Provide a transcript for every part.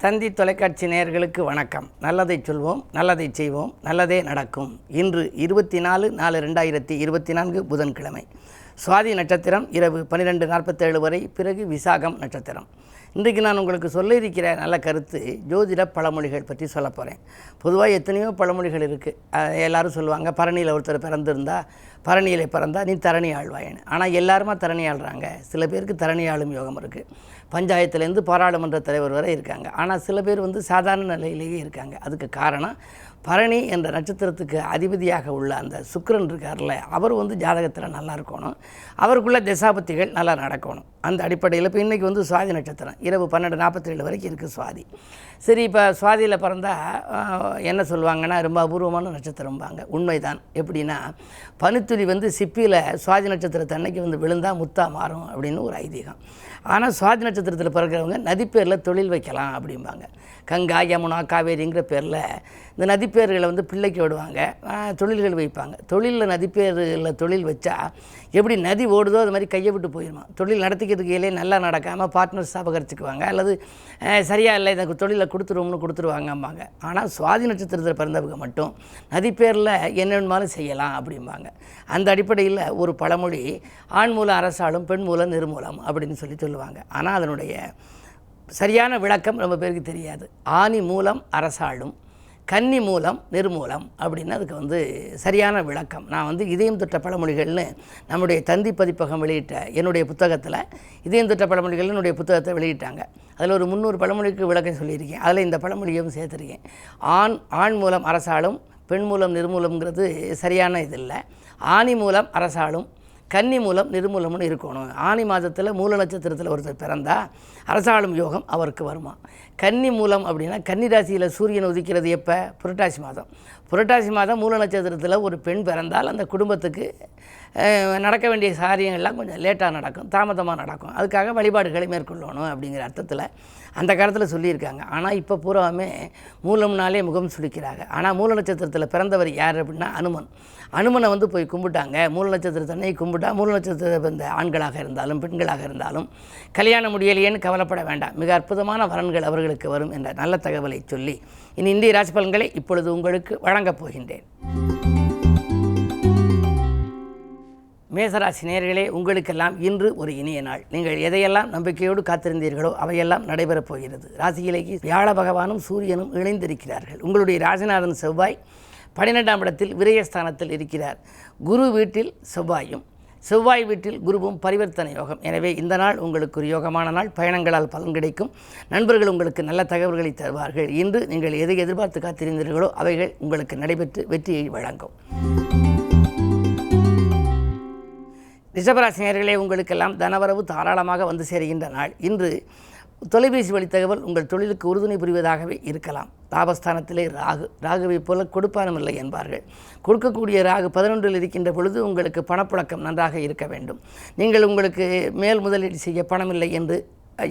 தந்தி தொலைக்காட்சி நேயர்களுக்கு வணக்கம். நல்லதை சொல்வோம், நல்லதை செய்வோம், நல்லதே நடக்கும். இன்று 24/4/2024 புதன்கிழமை. சுவாதி நட்சத்திரம் இரவு 12:47 வரை, பிறகு விசாகம் நட்சத்திரம். இன்றைக்கு நான் உங்களுக்கு சொல்ல இருக்கிற நல்ல கருத்து ஜோதிட பழமொழிகள் பற்றி சொல்ல போகிறேன். பொதுவாக எத்தனையோ பழமொழிகள் இருக்குது. எல்லோரும் சொல்லுவாங்க, பரணியில் ஒருத்தர் பிறந்திருந்தா, பரணியில் பிறந்தா நீ தரணி ஆழ்வாயின்னு. ஆனால் எல்லாருமா தரணி ஆள்றாங்க. சில பேருக்கு தரணி ஆளும் யோகம் இருக்குது. பஞ்சாயத்துலேருந்து பாராளுமன்ற தலைவர் வரை இருக்காங்க. ஆனால் சில பேர் சாதாரண நிலையிலேயே இருக்காங்க. அதுக்கு காரணம் பரணி என்ற நட்சத்திரத்துக்கு அதிபதியாக உள்ள அந்த சுக்கிரன் இருக்கார்ல, அவர் ஜாதகத்தில் நல்லா இருக்கணும், அவருக்குள்ள தசாபத்திகள் நல்லா நடக்கணும். அந்த அடிப்படையில் இப்போ இன்றைக்கி சுவாதி நட்சத்திரம் இரவு 12:47 வரைக்கும் இருக்குது சுவாதி. சரி, இப்போ சுவாதியில் பிறந்தால் என்ன சொல்லுவாங்கன்னா, ரொம்ப அபூர்வமான நட்சத்திரம்பாங்க. உண்மைதான். எப்படின்னா, பனித்துளி சிப்பியில் சுவாதி நட்சத்திரத்தை அன்னைக்கு விழுந்தால் முத்தா மாறும் அப்படின்னு ஒரு ஐதீகம். ஆனால் சுவாதி நட்சத்திரத்தில் பிறக்கிறவங்க நதிப்பேரில் தொழில் வைக்கலாம் அப்படிம்பாங்க. கங்கா, யமுனா, காவேரிங்கிற பேரில் இந்த நதிப்பேர்களை பிள்ளைக்கு விடுவாங்க, தொழில்கள் வைப்பாங்க. தொழிலில் நதிப்பேரில் தொழில் வச்சா எப்படி நதி ஓடுதோ அது மாதிரி கையை விட்டு போயிடுமா. தொழில் நடத்திக்கிறதுக்கு இலையே நல்லா நடக்காமல் பார்ட்னர்ஸ் அபகரிச்சுக்குவாங்க, அல்லது சரியாக இல்லை இந்த தொழிலை கொடுத்துருவாங்கம்பாங்க. ஆனால் சுவாதி நட்சத்திரத்தில் பிறந்தவங்க மட்டும் நதிப்பேரில் என்ன வேணுமாலும் செய்யலாம் அப்படிம்பாங்க. அந்த அடிப்படையில் ஒரு பழமொழி, ஆண் மூலம் அரசாளும், பெண் மூலம் நிர்மூலம் அப்படின்னு சொல்லுவாங்க. ஆனால் அதனுடைய சரியான விளக்கம் ரொம்ப பேருக்கு தெரியாது. ஆணி மூலம் அரசாளும், கன்னி மூலம் நிர்மூலம் அப்படின்னு அதுக்கு சரியான விளக்கம். நான் இதயம் தொட்ட பழமொழிகள்னு நம்முடைய தந்தி பதிப்பகம் வெளியிட்ட என்னுடைய புத்தகத்தில் இதயம் தொட்ட பழமொழிகள்னு என்னுடைய புத்தகத்தை வெளியிட்டாங்க. அதில் ஒரு 300 பழமொழிக்கு விளக்கம் சொல்லியிருக்கேன். அதில் இந்த பழமொழியும் சேர்த்துருக்கேன். ஆண் மூலம் அரசாளும், பெண் மூலம் நிர்மூலம்ங்கிறது சரியான இது இல்லை. ஆணி மூலம் அரசாளும், கன்னி மூலம் நிர்மூலம்னு இருக்கணும். ஆணி மாதத்தில் மூல நட்சத்திரத்தில் ஒருத்தர் பிறந்தால் அரசாளும் யோகம் அவருக்கு வருமா. கன்னி மூலம் அப்படின்னா, கன்னி ராசியில் சூரியன் உதிக்கிறது எப்போ? புரட்டாசி மாதம். புரட்டாசி மாதம் மூல நட்சத்திரத்தில் ஒரு பெண் பிறந்தால் அந்த குடும்பத்துக்கு நடக்க வேண்டிய காரியங்கள்லாம் கொஞ்சம் லேட்டாக நடக்கும், தாமதமாக நடக்கும். அதுக்காக வழிபாடுகளை மேற்கொள்ளணும் அப்படிங்கிற அர்த்தத்தில் அந்த காலத்தில் சொல்லியிருக்காங்க. ஆனால் இப்போ பூராவுமே மூலம்னாலே முகம் சுளிக்கிறாங்க. ஆனால் மூல நட்சத்திரத்தில் பிறந்தவர் யார் அப்படின்னா அனுமனை போய் கும்பிட்டாங்க. மூல நட்சத்திரத்தன்னை கும்பிட்டா மூல நட்சத்திரத்தை பிறந்த ஆண்களாக இருந்தாலும் பெண்களாக இருந்தாலும் கல்யாணம் முடியலையேன்னு கவலைப்பட வேண்டாம், மிக அற்புதமான வரன்கள் அவர்களுக்கு வரும் என்ற நல்ல தகவலை சொல்லி இனி இந்திய ராசி பலன்களை இப்பொழுது உங்களுக்கு வழங்கப் போகின்றேன். மேசராசி நேயர்களே, உங்களுக்கெல்லாம் இன்று ஒரு இனிய நாள். நீங்கள் எதையெல்லாம் நம்பிக்கையோடு காத்திருந்தீர்களோ அவையெல்லாம் நடைபெறப் போகிறது. ராசியிலேயே வியாழ பகவானும் சூரியனும் இணைந்திருக்கிறார்கள். உங்களுடைய ராசிநாதன் செவ்வாய் 12ஆம் இடத்தில் விரயஸ்தானத்தில் இருக்கிறார். குரு வீட்டில் செவ்வாயும், செவ்வாய் வீட்டில் குருவும் பரிவர்த்தனை யோகம். எனவே இந்த நாள் உங்களுக்கு ஒரு யோகமான நாள். பயணங்களால் பலன் கிடைக்கும். நண்பர்கள் உங்களுக்கு நல்ல தகவல்களை தருவார்கள். இன்று நீங்கள் எதை எதிர்பார்த்து காத்திருந்தீர்களோ அவைகள் உங்களுக்கு நடைபெற்று வெற்றியை வழங்கும். ரிஷபராசி நேயர்களே, உங்களுக்கெல்லாம் தனவரவு தாராளமாக சேருகின்ற நாள். இன்று தொலைபேசி வழி தகவல் உங்கள் தொழிலுக்கு உறுதுணை புரிவதாகவே இருக்கலாம். லாபஸ்தானத்திலே ராகுவை போல கொடுப்பானும் இல்லை என்பார்கள். கொடுக்கக்கூடிய ராகு 11இல் இருக்கின்ற பொழுது உங்களுக்கு பணப்புழக்கம் நன்றாக இருக்க வேண்டும். நீங்கள் உங்களுக்கு மேல் முதலீடு செய்ய பணம் இல்லை என்று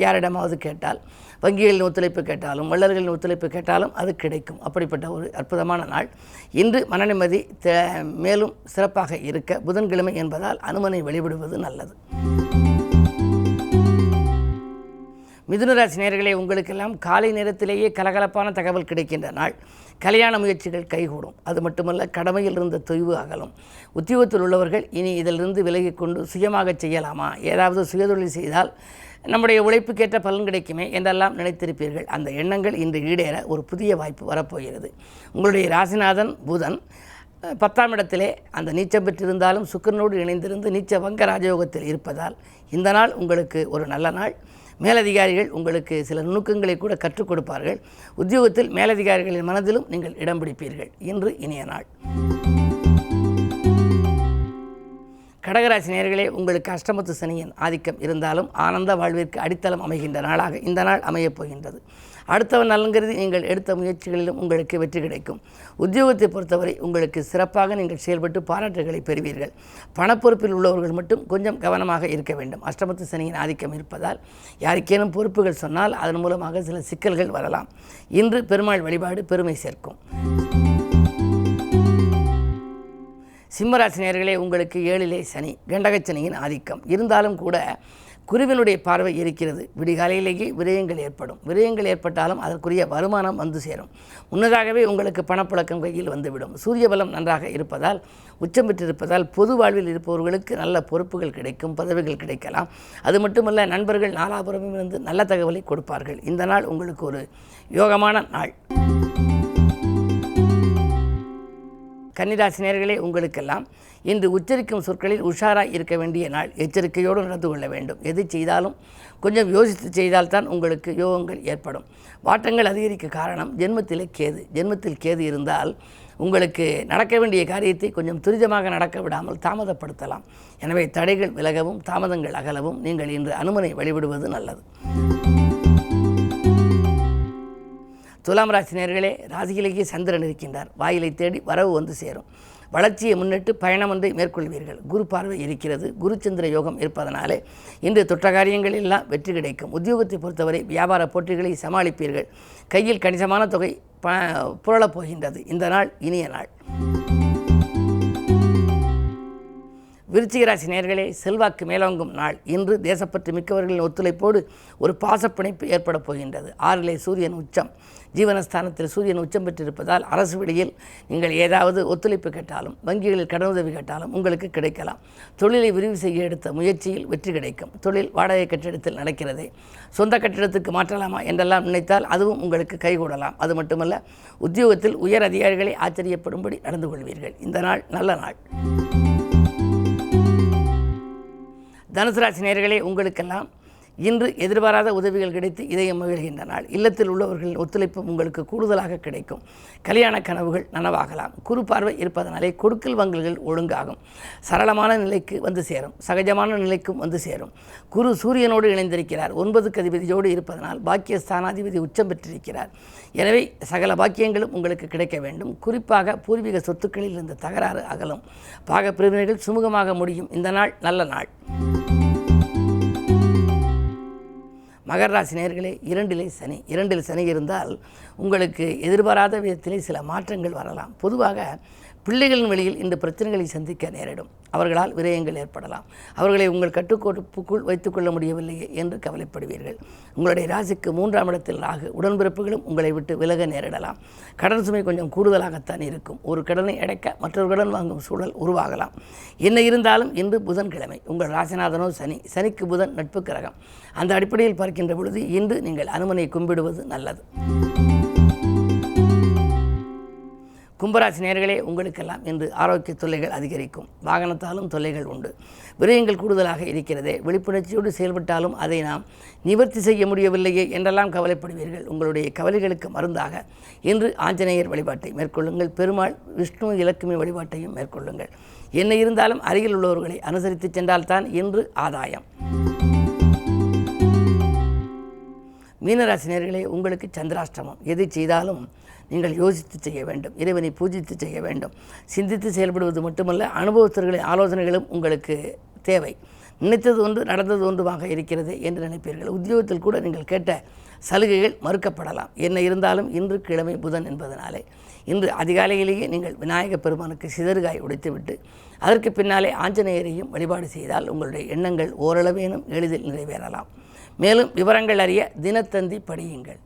யாரிடமாவது கேட்டால், வங்கிகளின் ஒத்துழைப்பு கேட்டாலும் வள்ளல்களின் ஒத்துழைப்பு கேட்டாலும் அது கிடைக்கும். அப்படிப்பட்ட ஒரு அற்புதமான நாள் இன்று. மனநிம்மதி மேலும் சிறப்பாக இருக்க புதன்கிழமை என்பதால் அனுமனை வழிபடுவது நல்லது. மிதுனராசி நேயர்களே, உங்களுக்கெல்லாம் காலை நேரத்திலேயே கலகலப்பான தகவல் கிடைக்கின்ற நாள். கல்யாண முயற்சிகள் கைகூடும். அது மட்டுமல்ல, கடமையில் இருந்த தொய்வு அகலும். உத்தியோகத்தில் உள்ளவர்கள் இனி இதிலிருந்து விலகிக் கொண்டு சுயமாக செய்யலாமா, ஏதாவது சுயதொழில் செய்தால் நம்முடைய உழைப்புக்கேற்ற பலன் கிடைக்குமே என்றெல்லாம் நினைத்திருப்பீர்கள். அந்த எண்ணங்கள் இன்று ஈடேற ஒரு புதிய வாய்ப்பு வரப்போகிறது. உங்களுடைய ராசிநாதன் புதன் 10ஆம் இடத்திலே அந்த நீச்சம் பெற்றிருந்தாலும் சுக்கிரனோடு இணைந்திருந்து நீச்ச வங்க ராஜயோகத்தில் இருப்பதால் இந்த நாள் உங்களுக்கு ஒரு நல்ல நாள். மேலதிகாரிகள் உங்களுக்கு சில நுணுக்கங்களை கூட கற்றுக் கொடுப்பார்கள். உத்தியோகத்தில் மேலதிகாரிகளின் மனதிலும் நீங்கள் இடம் பிடிப்பீர்கள். இன்று இனிய நாள். கடகராசி நேயர்களே, உங்களுக்கு அஷ்டமத்து சனியின் ஆதிக்கம் இருந்தாலும் ஆனந்த வாழ்விற்கு அடித்தளம் அமைகின்ற நாளாக இந்த நாள் அமையப் போகின்றது. அடுத்தவன் நலன்கிறது நீங்கள் எடுத்த முயற்சிகளிலும் உங்களுக்கு வெற்றி கிடைக்கும். உத்தியோகத்தை பொறுத்தவரை உங்களுக்கு சிறப்பாக நீங்கள் செயல்பட்டு பாராட்டுகளை பெறுவீர்கள். பணப்பொறுப்பில் உள்ளவர்கள் மட்டும் கொஞ்சம் கவனமாக இருக்க வேண்டும். அஷ்டமத்து சனியின் ஆதிக்கம் இருப்பதால் யாருக்கேனும் பொறுப்புகள் சொன்னால் அதன் மூலமாக சில சிக்கல்கள் வரலாம். இன்று பெருமாள் வழிபாடு பெருமை சேர்க்கும். சிம்மராசி நேயர்களே, உங்களுக்கு 7லே சனி, கண்டகச்சனியின் ஆதிக்கம் இருந்தாலும் கூட குருவினுடைய பார்வை இருக்கிறது. விடிகாலையிலேயே விரயங்கள் ஏற்படும். விரயங்கள் ஏற்பட்டாலும் அதற்குரிய வருமானம் வந்து சேரும். முன்னதாகவே உங்களுக்கு பணப்புழக்கம் கையில் வந்துவிடும். சூரிய பலம் நன்றாக இருப்பதால், உச்சம் பெற்றிருப்பதால் பொது வாழ்வில் இருப்பவர்களுக்கு நல்ல பொறுப்புகள் கிடைக்கும், பதவிகள் கிடைக்கலாம். அது மட்டுமல்ல, நண்பர்கள் நாலாபுரமும் இருந்து நல்ல தகவலை கொடுப்பார்கள். இந்த நாள் உங்களுக்கு ஒரு யோகமான நாள். கன்னிராசி நேயர்களே, உங்களுக்கெல்லாம் இன்று உச்சரிக்கும் சொற்களில் உஷாராக இருக்க வேண்டிய நாள். எச்சரிக்கையோடு நடந்து கொள்ள வேண்டும். எது செய்தாலும் கொஞ்சம் யோசித்து செய்தால்தான் உங்களுக்கு யோகங்கள் ஏற்படும். வாட்டங்கள் அதிகரிக்க காரணம் ஜென்மத்தில் கேது இருந்தால் உங்களுக்கு நடக்க வேண்டிய காரியத்தை கொஞ்சம் துரிதமாக நடக்க விடாமல் தாமதப்படுத்தலாம். எனவே தடைகள் விலகவும் தாமதங்கள் அகலவும் நீங்கள் இன்று அனுமனை வழிபடுவது நல்லது. துலாம் ராசி நேயர்களே, ராசியிலேயே சந்திரன் இருக்கின்றார். வாயிலை தேடி வரவு வந்து சேரும். வளர்ச்சியை முன்னிட்டு பயணம் ஒன்றை மேற்கொள்வீர்கள். குரு பார்வை இருக்கிறது. குருச்சந்திர யோகம் இருப்பதனாலே இன்று தொற்ற காரியங்கள் எல்லாம் வெற்றி கிடைக்கும். உத்தியோகத்தை பொறுத்தவரை வியாபார போட்டிகளை சமாளிப்பீர்கள். கையில் கணிசமான தொகை புரளப் போகின்றது. இந்த நாள் இனிய நாள். விருச்சிக ராசி நேயர்களே, செல்வாக்கு மேலோங்கும் நாள். இன்று தேசப்பற்று மிக்கவர்களின் ஒத்துழைப்போடு ஒரு பாசப்பிணைப்பு ஏற்பட போகின்றது. 6லே சூரியன் உச்சம். ஜீவனஸ்தானத்தில் சூரியன் உச்சம் பெற்றிருப்பதால் அரசு வழியில் நீங்கள் ஏதாவது ஒத்துழைப்பு கேட்டாலும், வங்கிகளில் கடனுதவி கேட்டாலும் உங்களுக்கு கிடைக்கலாம். தொழிலை விரிவு செய்ய எடுத்த முயற்சியில் வெற்றி கிடைக்கும். தொழில் வாடகை கட்டிடத்தில் நடக்கிறதே, சொந்த கட்டிடத்துக்கு மாற்றலாமா என்றெல்லாம் நினைத்தால் அதுவும் உங்களுக்கு கைகூடலாம். அது மட்டுமல்ல, உத்தியோகத்தில் உயர் அதிகாரிகளை ஆச்சரியப்படும்படி நடந்து கொள்வீர்கள். இந்த நாள் நல்ல நாள். தனுசு ராசி நேயர்களே, உங்களுக்கெல்லாம் இன்று எதிர்பாராத உதவிகள் கிடைத்து இதயம் மகிழ்கின்ற நாள். இல்லத்தில் உள்ளவர்களின் ஒத்துழைப்பும் உங்களுக்கு கூடுதலாக கிடைக்கும். கல்யாண கனவுகள் நனவாகலாம். குரு பார்வை இருப்பதனாலே கொடுக்கல் வாங்கல்கள் ஒழுங்காகும். சரளமான நிலைக்கு வந்து சேரும். சகஜமான நிலைக்கும் வந்து சேரும். குரு சூரியனோடு இணைந்திருக்கிறார். 9க்கு அதிபதியோடு இருப்பதனால் பாக்கியஸ்தானாதிபதி உச்சம் பெற்றிருக்கிறார். எனவே சகல பாக்கியங்களும் உங்களுக்கு கிடைக்க வேண்டும். குறிப்பாக பூர்வீக சொத்துக்களில் இருந்த தகராறு அகலும். பாக பிரிவினைகள் சுமூகமாக முடியும். இந்த நாள் நல்ல நாள். மகர ராசி நேயர்களே, 2இல் சனி இருந்தால் உங்களுக்கு எதிர்பாராத விதத்திலே சில மாற்றங்கள் வரலாம். பொதுவாக பிள்ளைகளின் வழியில் இந்த பிரச்சனைகளை சந்திக்க நேரிடும். அவர்களால் விரயங்கள் ஏற்படலாம். அவர்களை உங்கள் கட்டுக்கோப்புக்குள் வைத்துக்கொள்ள முடியவில்லையே என்று கவலைப்படுவீர்கள். உங்களுடைய ராசிக்கு 3ஆம் இடத்தில் ராகு. உடன்பிறப்புகளும் உங்களை விட்டு விலக நேரிடலாம். கடன் சுமை கொஞ்சம் கூடுதலாகத்தான் இருக்கும். ஒரு கடனை அடைக்க மற்றொரு கடன் வாங்கும் சூழல் உருவாகலாம். என்ன இருந்தாலும் இன்று புதன்கிழமை. உங்கள் ராசிநாதனோ சனிக்கு புதன் நட்பு கிரகம். அந்த அடிப்படையில் பார்க்கின்ற பொழுது இன்று நீங்கள் அனுமனை கும்பிடுவது நல்லது. கும்பராசி நேயர்களே, உங்களுக்கெல்லாம் இன்று ஆரோக்கிய தொல்லைகள் அதிகரிக்கும். வாகனத்தாலும் தொல்லைகள் உண்டு. விரயங்கள் கூடுதலாக இருக்கிறதே. விழிப்புணர்ச்சியோடு செயல்பட்டாலும் அதை நாம் நிவர்த்தி செய்ய முடியவில்லையே என்றெல்லாம் கவலைப்படுவீர்கள். உங்களுடைய கவலைகளுக்கு மருந்தாக இன்று ஆஞ்சநேயர் வழிபாட்டை மேற்கொள்ளுங்கள். பெருமாள், விஷ்ணு, இலக்குமி வழிபாட்டையும் மேற்கொள்ளுங்கள். என்ன இருந்தாலும் அருகில் உள்ளவர்களை அனுசரித்து சென்றால்தான் இன்று ஆதாயம். மீனராசி நேயர்களே, உங்களுக்கு சந்திராஷ்டமம். எது செய்தாலும் நீங்கள் யோசித்து செய்ய வேண்டும். இறைவனை பூஜித்து செய்ய வேண்டும். சிந்தித்து செயல்படுவது மட்டுமல்ல, அனுபவஸ்தர்களின் ஆலோசனைகளும் உங்களுக்கு தேவை. நினைத்தது ஒன்று நடந்தது ஒன்றுமாக இருக்கிறது என்று நினைப்பீர்கள். உத்தியோகத்தில் கூட நீங்கள் கேட்ட சலுகைகள் மறுக்கப்படலாம். என்ன இருந்தாலும் இன்று கிழமை புதன் என்பதனாலே இன்று அதிகாலையிலேயே நீங்கள் விநாயகப் பெருமானுக்கு சிதறுகாய் உடைத்துவிட்டு அதற்கு பின்னாலே ஆஞ்சநேயரையும் வழிபாடு செய்தால் உங்களுடைய எண்ணங்கள் ஓரளவேனும் எளிதில் நிறைவேறலாம். மேலும் விவரங்கள் அறிய தினத்தந்தி படியுங்கள்.